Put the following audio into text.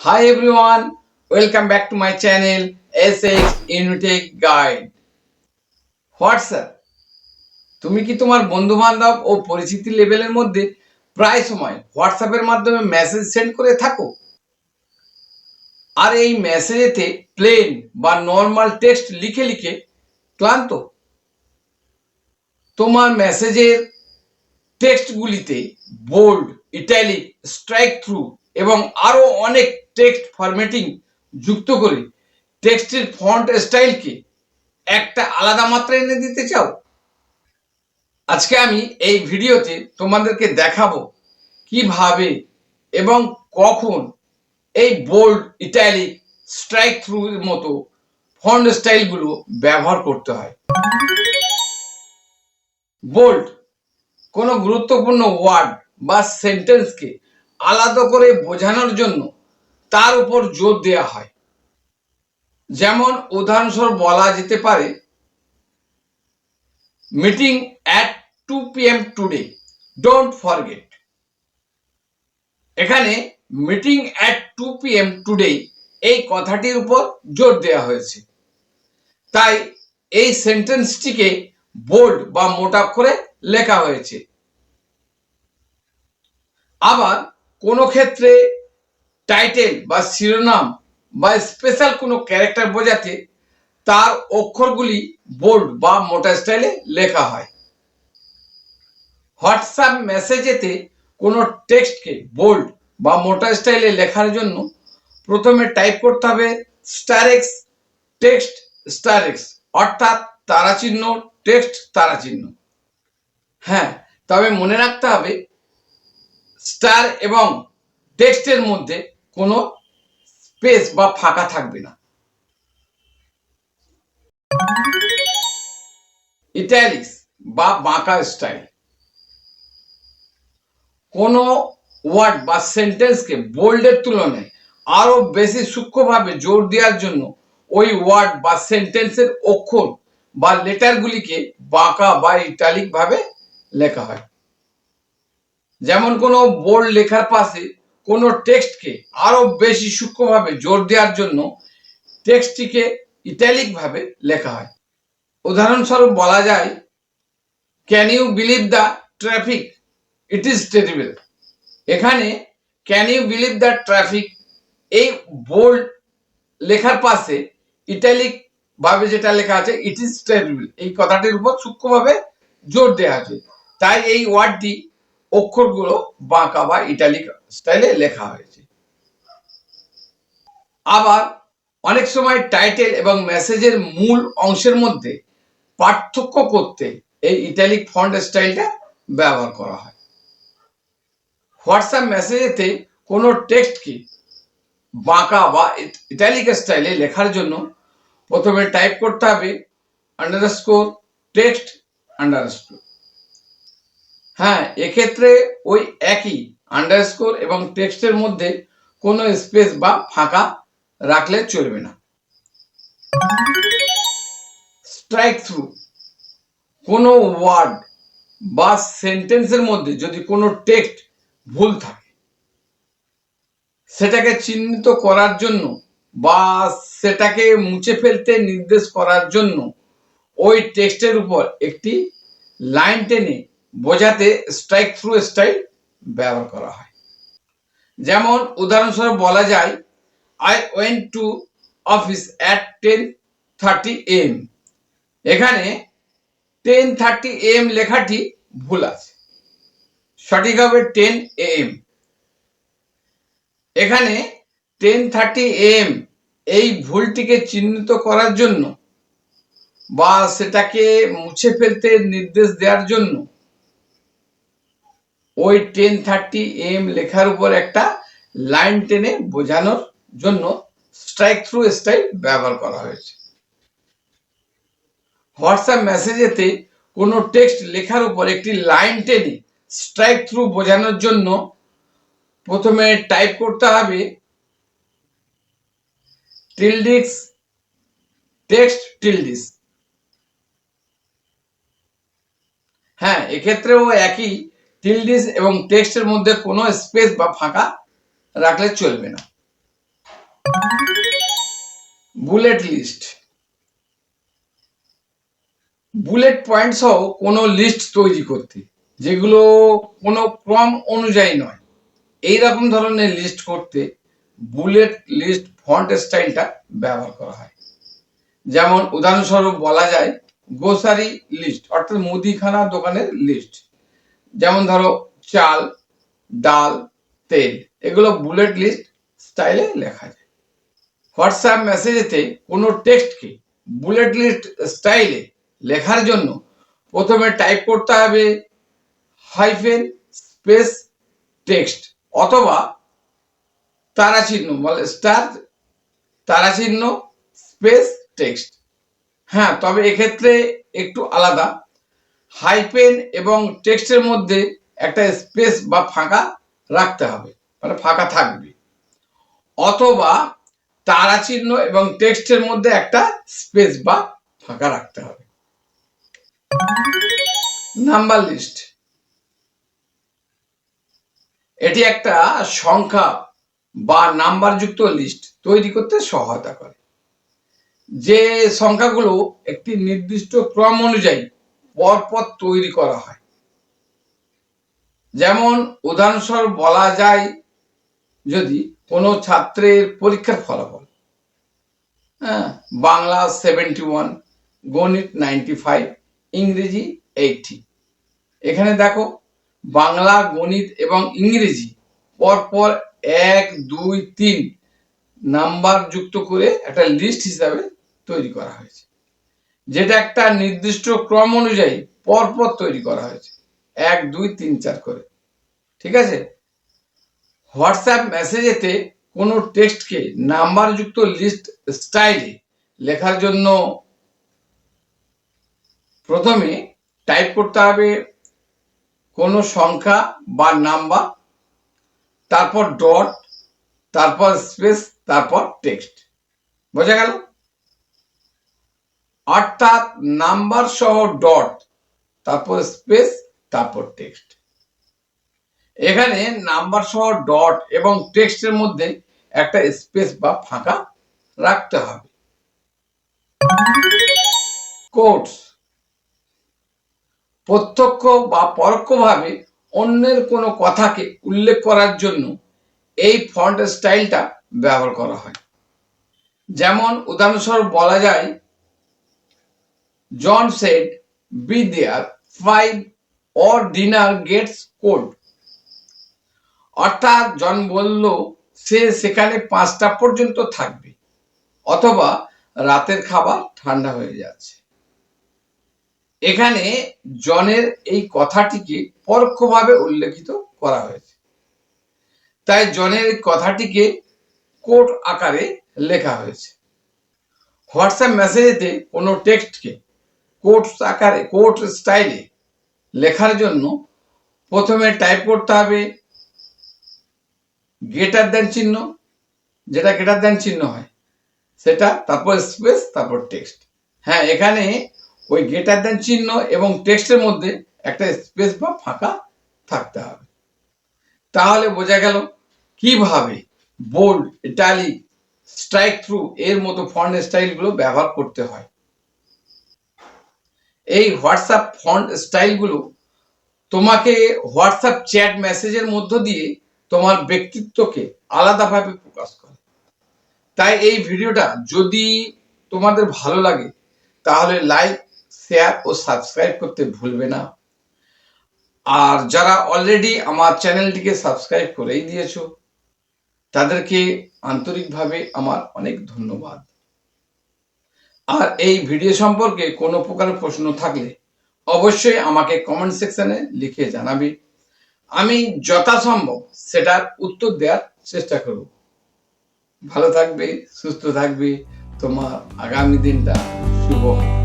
Hi everyone, welcome back to my channel SX Unitech Guide. WhatsApp, তুমি কি তোমার বন্ধু বান্ধব ও পরিচিতি লেভেলের মধ্যে প্রায় সময় হোয়াটসঅ্যাপের মাধ্যমে মেসেজ সেন্ড করে থাকো? আর এই মেসেজেতে প্লেন বা নর্মাল টেক্সট লিখে লিখে ক্লান্ত? তোমার মেসেজের টেক্সটগুলিতে বোল্ড, ইটালিক, স্ট্রাইক থ্রু এবং আরও অনেক টেক্সট ফরম্যাটিং যুক্ত করে টেক্সটের ফন্ট স্টাইলকে একটা আলাদা মাত্রা এনে দিতে চাও? আজকে আমি এই ভিডিওতে তোমাদেরকে দেখাবো কিভাবে এবং কখন এই বোল্ড, ইটালিক, স্ট্রাইক থ্রু এর মতো ফন্ট স্টাইলগুলো ব্যবহার করতে হয়। বোল্ড কোনো গুরুত্বপূর্ণ ওয়ার্ড বা সেন্টেন্সকে আলাদা করে বোঝানোর জন্য তার উপর জোর দেওয়া হয়। যেমন উদাহরণস্বরূপ বলা যেতে পারে, meeting at 2 PM today, don't forget. এখানে মিটিং অ্যাট 2 PM টুডে এই কথাটির উপর জোর দেওয়া হয়েছে, তাই এই সেন্টেন্সটিকে বোল্ড বা মোটা করে লেখা হয়েছে। আবার কোনো ক্ষেত্রে টাইটেল বা শিরোনাম বা স্পেশাল কোনো ক্যারেক্টার বোঝাতে তার অক্ষরগুলি বোল্ড বা মোটা স্টাইলে লেখা হয়। হোয়াটসঅ্যাপ মেসেজেতে কোনো টেক্সটকে বোল্ড বা মোটা স্টাইলে লেখার জন্য প্রথমে টাইপ করতে হবে *X টেক্সট *X, অর্থাৎ তারাচিহ্ন টেক্সট তারাচিহ্ন। হ্যাঁ, তবে মনে রাখতে হবে স্টার এবং টেক্সটের মধ্যে কোনো স্পেস বা ফাঁকা থাকবে না। ইটালিক্স বা বাঁকা স্টাইল, কোনো ওয়ার্ড বা সেন্টেন্সকে বোল্ডের তুলনায় আরো বেশি সূক্ষ্মভাবে জোর দেওয়ার জন্য ওই ওয়ার্ড বা সেন্টেন্সের অক্ষর বা লেটারগুলিকে বাঁকা বা ইটালিক ভাবে লেখা হয়। যেমন কোনো বোল্ড লেখার পাশে কোনো টেক্সটকে আরো বেশি সূক্ষ্মভাবে জোর দেওয়ার জন্য টেক্সটটিকে ইটালিক ভাবে লেখা হয়। উদাহরণস্বরূপ বলা যায়, can you believe the traffic, it is terrible. এখানে can you believe the traffic এই বোল্ড লেখার পাশে ইটালিক ভাবে যেটা লেখা আছে ইট ইজ টেরিবল, এই কথাটির উপর সূক্ষ্মভাবে জোর দেওয়া আছে, তাই এই ওয়ার্ডটি অক্ষরগুলো বাঁকা বা ইটালিক স্টাইলে লেখা হয়েছে। আবার অনেক সময় টাইটেল এবং মেসেজের মূল অংশের মধ্যে পার্থক্য করতে এই ইটালিক ফন্ট স্টাইলটা ব্যবহার করা হয়। হোয়াটসঅ্যাপ মেসেজেতে কোনো টেক্সটকে বাঁকা বা ইটালিক স্টাইলে লেখার জন্য প্রথমে টাইপ করতে হবে _টেক্সট _। হ্যাঁ, এক্ষেত্রে ওই একই আন্ডারস্কোর এবং টেক্সটের মধ্যে কোনো স্পেস বা ফাঁকা রাখলে চলবে না। স্ট্রাইক থ্রু, কোনো ওয়ার্ড বা সেন্টেন্সের মধ্যে যদি কোনো টেক্সট ভুল থাকে সেটাকে চিহ্নিত করার জন্য বা সেটাকে মুছে ফেলতে নির্দেশ করার জন্য ওই টেক্সটের উপর একটি লাইন টেনে বোঝাতে স্ট্রাইক থ্রু স্টাইল ব্যবহার করা হয়। যেমন উদাহরণস্বরূপ বলা যায়, I went to office at 10:30 AM। এখানে 10:30 AM লেখাটি ভুল আছে, সঠিক হবে 10 AM। এখানে 10:30 AM এই ভুলটিকে চিহ্নিত করার জন্য বা সেটাকে মুছে ফেলতে নির্দেশ দেওয়ার জন্য ওই 10:30 AM লেখার উপর একটা লাইন টেনে বোঝানোর জন্য স্ট্রাইক থ্রু স্টাইল ব্যবহার করা হয়েছে। হোয়াটসঅ্যাপ মেসেজেতে কোনো টেক্সট লেখার উপর একটি লাইন টেনে স্ট্রাইক থ্রু বোঝানোর জন্য প্রথমে টাইপ করতে হবে টেক্সট টিলডিস। হ্যাঁ, এক্ষেত্রেও একই, টিলডিস এবং টেক্সটের মধ্যে কোনো স্পেস বা ফাঁকা রাখলে চলবে না। বুলেট লিস্ট, বুলেট পয়েন্ট সহ কোনো লিস্ট তৈরি করতে, যেগুলো কোনো ক্রম অনুযায়ী নয়, এইরকম ধরনের লিস্ট করতে বুলেট লিস্ট ফন্ট স্টাইলটা ব্যবহার করা হয়। যেমন উদাহরণস্বরূপ বলা যায় গ্রোসারি লিস্ট, অর্থাৎ মুদিখানা দোকানের লিস্ট। যেমন ধরো চাল, ডাল, তেল, এগুলো বুলেট লিস্ট স্টাইলে লেখা যায়। হোয়াটসঅ্যাপ মেসেজেতে কোনো টেক্সটকে বুলেট লিস্ট স্টাইলে লেখার জন্য প্রথমে টাইপ করতে হবে হাইফেন স্পেস টেক্সট অথবা তারা চিহ্ন, বলে স্টার তারা চিহ্ন স্পেস টেক্সট। হ্যাঁ, তবে এক্ষেত্রে একটু আলাদা, হাইফেন এবং টেক্সটের মধ্যে একটা স্পেস বা ফাঁকা রাখতে হবে, মানে ফাঁকা থাকবে, অথবা তারা চিহ্ন এবং টেক্সটের মধ্যে একটা স্পেস বা ফাঁকা রাখতে হবে। নাম্বার লিস্ট, এটি একটা সংখ্যা বা নাম্বার যুক্ত লিস্ট তৈরি করতে সহায়তা করে, যে সংখ্যাগুলো একটি নির্দিষ্ট ক্রম অনুযায়ী পরপর তৈরি করা হয়। যেমন উদাহরণস্বরূপ বলা যায়, যদি কোনো ছাত্রের পরীক্ষার ফলাফল, বাংলা 71, গণিত 95, ইংরেজি 80, এখানে দেখো বাংলা, গণিত এবং ইংরেজি পরপর 1, 2, 3 নাম্বার যুক্ত করে একটা লিস্ট হিসাবে তৈরি করা হয়েছে, যেটা একটা নির্দিষ্ট ক্রম অনুযায়ী পরপর তৈরি করা হয়েছে, 1, 2, 3, 4 করে। ঠিক আছে। হোয়াটসঅ্যাপ মেসেজেতে কোনো টেক্সটকে নাম্বার যুক্ত লিস্ট স্টাইলে লেখার জন্য প্রথমে টাইপ করতে হবে কোনো সংখ্যা বা নাম্বার, তারপর ডট, তারপর স্পেস, তারপর টেক্সট। বোঝা গেল? অর্থাৎ নাম্বার সহ ডট, তারপর স্পেস, তারপর টেক্সট। এখানে নাম্বার সহ ডট এবং টেক্সটের মধ্যে একটা স্পেস বা ফাঁকা রাখতে হবে। কোটস, প্রত্যক্ষ বা পরোক্ষভাবে অন্যের কোনো কথাকে উল্লেখ করার জন্য এই ফন্ট স্টাইলটা ব্যবহার করা হয়। যেমন উদাহরণস্বরূপ বলা যায়, John said be there 5 or dinner gets cold, অর্থাৎ জন বলল সে সেখানে 5টা পর্যন্ত থাকবে, অথবা রাতের খাবার ঠান্ডা হয়ে যাচ্ছে। এখানে জনের এই কথাটিকে পরোক্ষভাবে উল্লেখিত করা হয়েছে, তাই জনের এই কথাটিকে কোট আকারে লেখা হয়েছে। হোয়াটসঅ্যাপ মেসেজেতে কোনো টেক্সটকে কোটস আকারে, কোট স্টাইলে লেখার জন্য প্রথমে টাইপ করতে হবে গ্রেটার দেন চিহ্ন, যেটা গ্রেটার দেন চিহ্ন হয় সেটা, তারপর স্পেস, তারপর টেক্সট। হ্যাঁ, এখানে ওই গ্রেটার দেন চিহ্ন এবং টেক্সটের মধ্যে একটা স্পেস বা ফাঁকা থাকতে হবে। তাহলে বোঝা গেল কিভাবে বোল্ড, ইটালিক, স্ট্রাইক থ্রু এর মতো ফন্ট স্টাইলগুলো ব্যবহার করতে হয়। এই হোয়াটসঅ্যাপ ফন্ট স্টাইলগুলো তোমাকে হোয়াটসঅ্যাপ চ্যাট মেসেজের মধ্য দিয়ে তোমার ব্যক্তিত্বকে আলাদাভাবে প্রকাশ করে। তাই এই ভিডিওটা যদি তোমাদের ভালো লাগে তাহলে লাইক, শেয়ার ও সাবস্ক্রাইব করতে ভুলবে না। আর যারা অলরেডি আমার চ্যানেলটিকে সাবস্ক্রাইব করেই দিয়েছো তাদেরকে আন্তরিকভাবে আমার অনেক ধন্যবাদ। আর এই ভিডিও সম্পর্কে কোনো প্রকার প্রশ্ন থাকলে অবশ্যই আমাকে কমেন্ট সেকশনে লিখে জানাবে, আমি যথাসম্ভব সেটার উত্তর দেওয়ার চেষ্টা করব। ভালো থাকবে, সুস্থ থাকবে, তোমার আগামী দিনটা শুভ হোক।